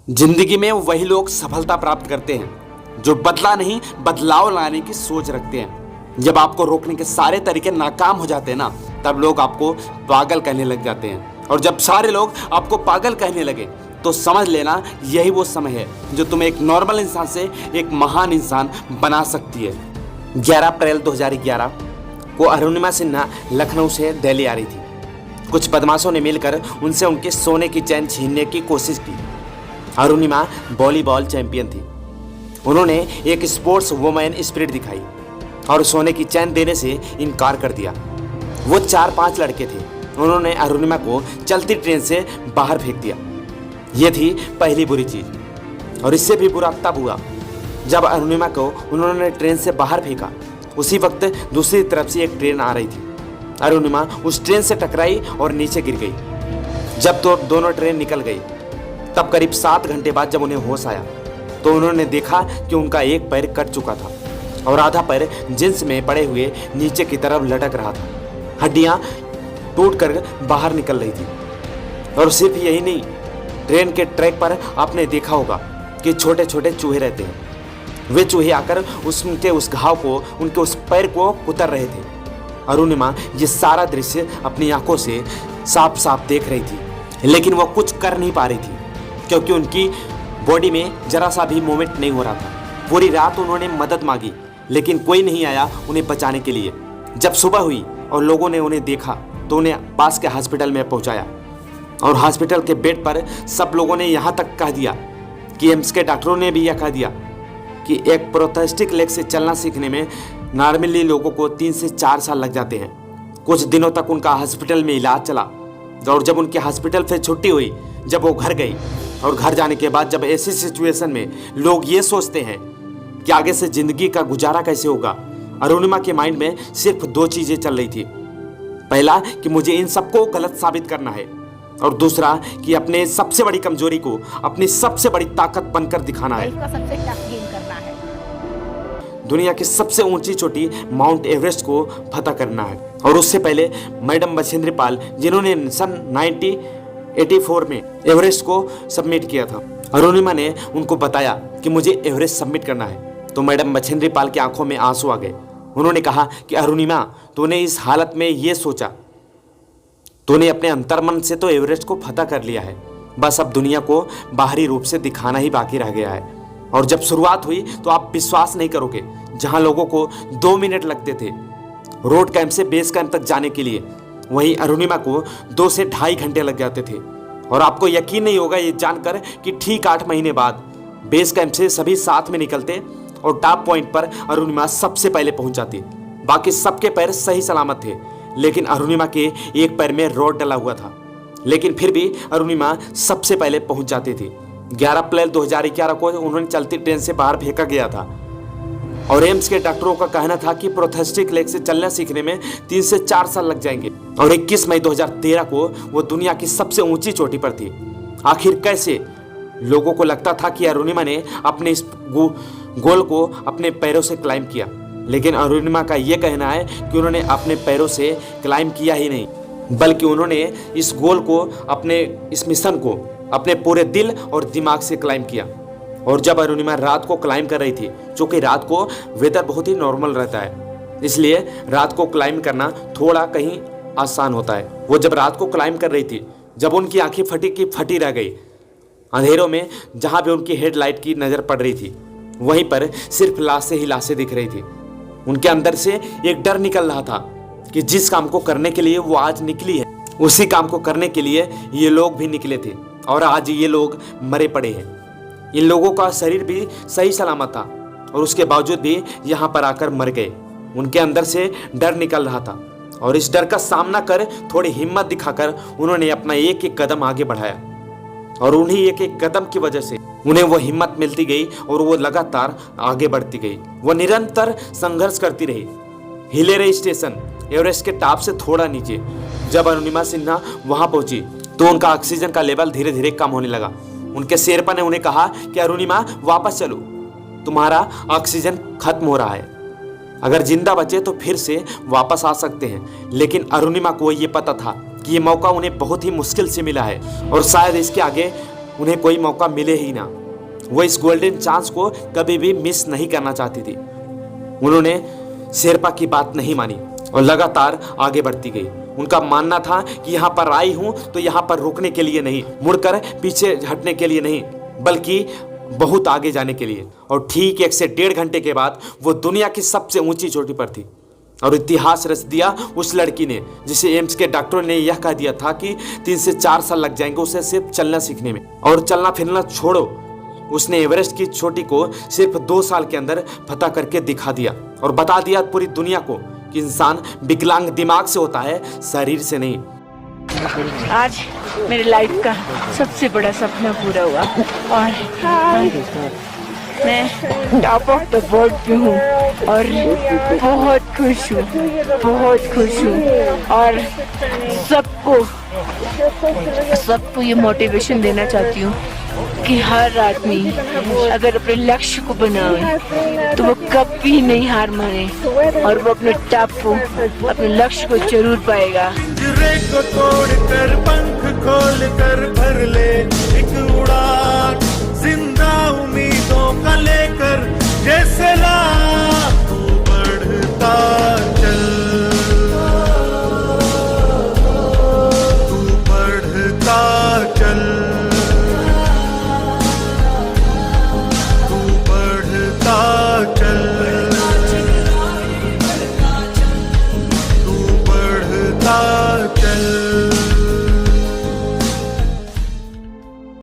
जिंदगी में वही लोग सफलता प्राप्त करते हैं जो बदला नहीं बदलाव लाने की सोच रखते हैं। जब आपको रोकने के सारे तरीके नाकाम हो जाते हैं ना, तब लोग आपको पागल कहने लग जाते हैं। और जब सारे लोग आपको पागल कहने लगे तो समझ लेना यही वो समय है जो तुम्हें एक नॉर्मल इंसान से एक महान इंसान बना सकती है। 11 अप्रैल 2011 को अरुणिमा सिन्हा लखनऊ से दिल्ली आ रही थी। कुछ बदमाशों ने मिलकर उनसे उनके सोने की चैन छीनने की कोशिश की। अरुणिमा वॉलीबॉल चैंपियन थी। उन्होंने एक स्पोर्ट्स वुमेन स्पिरिट दिखाई और सोने की चैन देने से इनकार कर दिया। वो 4-5 लड़के थे। उन्होंने अरुणिमा को चलती ट्रेन से बाहर फेंक दिया। ये थी पहली बुरी चीज। और इससे भी बुरा तब हुआ जब अरुणिमा को उन्होंने ट्रेन से बाहर फेंका। उसी वक्त दूसरी तरफ से एक ट्रेन आ रही थी। अरुणिमा उस ट्रेन से टकराई और नीचे गिर गई। जब तो दोनों ट्रेन निकल गई, तब करीब 7 घंटे बाद जब उन्हें होश आया तो उन्होंने देखा कि उनका एक पैर कट चुका था और आधा पैर जींस में पड़े हुए नीचे की तरफ लटक रहा था। हड्डियां टूटकर बाहर निकल रही थी। और सिर्फ यही नहीं, ट्रेन के ट्रैक पर आपने देखा होगा कि छोटे छोटे चूहे रहते हैं। वे चूहे आकर उनके उस घाव को, उनके उस पैर को कुतर रहे थे। अरुणिमा ये सारा दृश्य अपनी आंखों से साफ साफ देख रही थी, लेकिन वह कुछ कर नहीं पा रही थी क्योंकि उनकी बॉडी में जरा सा भी मूवमेंट नहीं हो रहा था। पूरी रात उन्होंने मदद मांगी, लेकिन कोई नहीं आया उन्हें बचाने के लिए। जब सुबह हुई और लोगों ने उन्हें देखा तो उन्हें पास के हॉस्पिटल में पहुंचाया। और हॉस्पिटल के बेड पर सब लोगों ने यहाँ तक कह दिया कि एम्स के डॉक्टरों ने भी यह कह दिया कि एक प्रोस्थेटिक लेग से चलना सीखने में नॉर्मली लोगों को 3 से 4 साल लग जाते हैं। कुछ दिनों तक उनका हॉस्पिटल में इलाज चला। और जब उनके हॉस्पिटल से छुट्टी हुई, जब वो घर गई, और घर जाने के बाद जब ऐसी सिचुएशन में लोग ये सोचते हैं कि आगे से जिंदगी का गुजारा कैसे होगा, अरुणिमा के माइंड में सिर्फ 2 चीजें चल रही थी। पहला कि मुझे इन सबको गलत साबित करना है, और दूसरा कि अपने सबसे बड़ी कमजोरी को अपनी सबसे बड़ी ताकत बनकर दिखाना है। दुनिया की सबसे ऊंची चोटी माउंट एवरेस्ट को फतह करना है। और उससे पहले मैडम बछेंद्री पाल, जिन्होंने सन 1984 में एवरेस्ट को सबमिट किया था, अरुणिमा ने उनको बताया कि मुझे एवरेस्ट सबमिट करना है। तो मैडम बछेंद्री पाल की आंखों में आंसू आ गए। उन्होंने कहा कि अरुणिमा, तूने इस हालत में ये सोचा, तूने अपने अंतर्मन से तो एवरेस्ट को फतह कर लिया है, बस अब दुनिया को बाहरी रूप से दिखाना ही बाकी रह गया है। और जब शुरुआत हुई तो आप विश्वास नहीं करोगे, जहां लोगों को 2 मिनट लगते थे रोड कैंप से बेस कैंप तक जाने के लिए, वहीं अरुणिमा को 2 से ढाई घंटे लग जाते थे। और आपको यकीन नहीं होगा ये जानकर कि ठीक 8 महीने बाद बेस कैंप से सभी साथ में निकलते और टॉप पॉइंट पर अरुणिमा सबसे पहले पहुंच जाती। बाकी सबके पैर सही सलामत थे, लेकिन अरुणिमा के एक पैर में रॉड डला हुआ था। लेकिन फिर भी अरुणिमा सबसे पहले पहुंच जाती थी। 11 अप्रैल 2011 को उन्होंने चलती ट्रेन से बाहर फेंका गया था। और एम्स के डॉक्टरों का कहना था कि प्रोस्थेटिक लेग से चलना सीखने में 3 से 4 साल लग जाएंगे। और 21 मई 2013 को वो दुनिया की सबसे ऊंची चोटी पर थी। आखिर कैसे? लोगों को लगता था कि अरुणिमा ने अपने इस गोल को अपने पैरों से क्लाइम किया, लेकिन अरुणिमा का यह कहना है कि उन्होंने अपने पैरों से क्लाइम किया ही नहीं, बल्कि उन्होंने इस गोल को, अपने इस मिशन को अपने पूरे दिल और दिमाग से क्लाइम किया। और जब अरुणिमा रात को क्लाइम कर रही थी, चूंकि रात को वेदर बहुत ही नॉर्मल रहता है, इसलिए रात को क्लाइम करना थोड़ा कहीं आसान होता है। वो जब रात को क्लाइम कर रही थी, जब उनकी आंखें फटी की फटी रह गई, अंधेरों में जहां भी उनकी हेडलाइट की नजर पड़ रही थी, वहीं पर सिर्फ लाशें ही लाशें दिख रही थी। उनके अंदर से एक डर निकल रहा था कि जिस काम को करने के लिए वो आज निकली है, उसी काम को करने के लिए ये लोग भी निकले थे, और आज ये लोग मरे पड़े हैं। इन लोगों का शरीर भी सही सलामत था, और उसके बावजूद भी यहाँ पर आकर मर गए। उनके अंदर से डर निकल रहा था, और इस डर का सामना कर, थोड़ी हिम्मत दिखाकर उन्होंने अपना एक एक कदम आगे बढ़ाया। और उन्हीं एक एक कदम की वजह से उन्हें वो हिम्मत मिलती गई और वो लगातार आगे बढ़ती गई। वो निरंतर संघर्ष करती रही। हिले रही स्टेशन एवरेस्ट के टॉप से थोड़ा नीचे। जब अरुणिमा सिन्हा वहां पहुंची तो उनका ऑक्सीजन का लेवल धीरे धीरे कम होने लगा। उनके शेरपा ने उन्हें कहा कि अरुणिमा, वापस चलो, तुम्हारा ऑक्सीजन खत्म हो रहा है। अगर जिंदा बचे तो फिर से वापस आ सकते हैं। लेकिन अरुणिमा को ये पता था कि ये मौका उन्हें बहुत ही मुश्किल से मिला है, और शायद इसके आगे उन्हें कोई मौका मिले ही ना। वो इस गोल्डन चांस को कभी भी मिस नहीं करना चाहती थी। उन्होंने शेरपा की बात नहीं मानी और लगातार आगे बढ़ती गई। उनका मानना था कि यहाँ पर आई हूँ तो यहाँ पर रुकने के लिए नहीं, मुड़कर पीछे हटने के लिए नहीं, बल्कि बहुत आगे जाने के लिए। और ठीक 1 से 1.5 घंटे के बाद वो दुनिया की सबसे ऊंची चोटी पर थी। और इतिहास रच दिया उस लड़की ने, जिसे एम्स के डॉक्टरों ने यह कह दिया था कि 3 से 4 साल लग जाएंगे उसे सिर्फ चलना सीखने में। और चलना फिरना छोड़ो, उसने एवरेस्ट की चोटी को सिर्फ 2 साल के अंदर फतह करके दिखा दिया और बता दिया पूरी दुनिया को कि इंसान विकलांग दिमाग से होता है, शरीर से नहीं। आज मेरे लाइफ का सबसे बड़ा सपना पूरा हुआ और मैं टॉप ऑफ द वर्ल्ड पे हूँ और बहुत खुश हूँ, बहुत खुश हूँ। और सबको ये मोटिवेशन देना चाहती हूँ कि हर आदमी अगर अपने लक्ष्य को बनाए तो वो कभी नहीं हार माने और वो अपने टॉप को, अपने लक्ष्य को जरूर पाएगा। को तोड़ कर पंख खोल कर भर ले।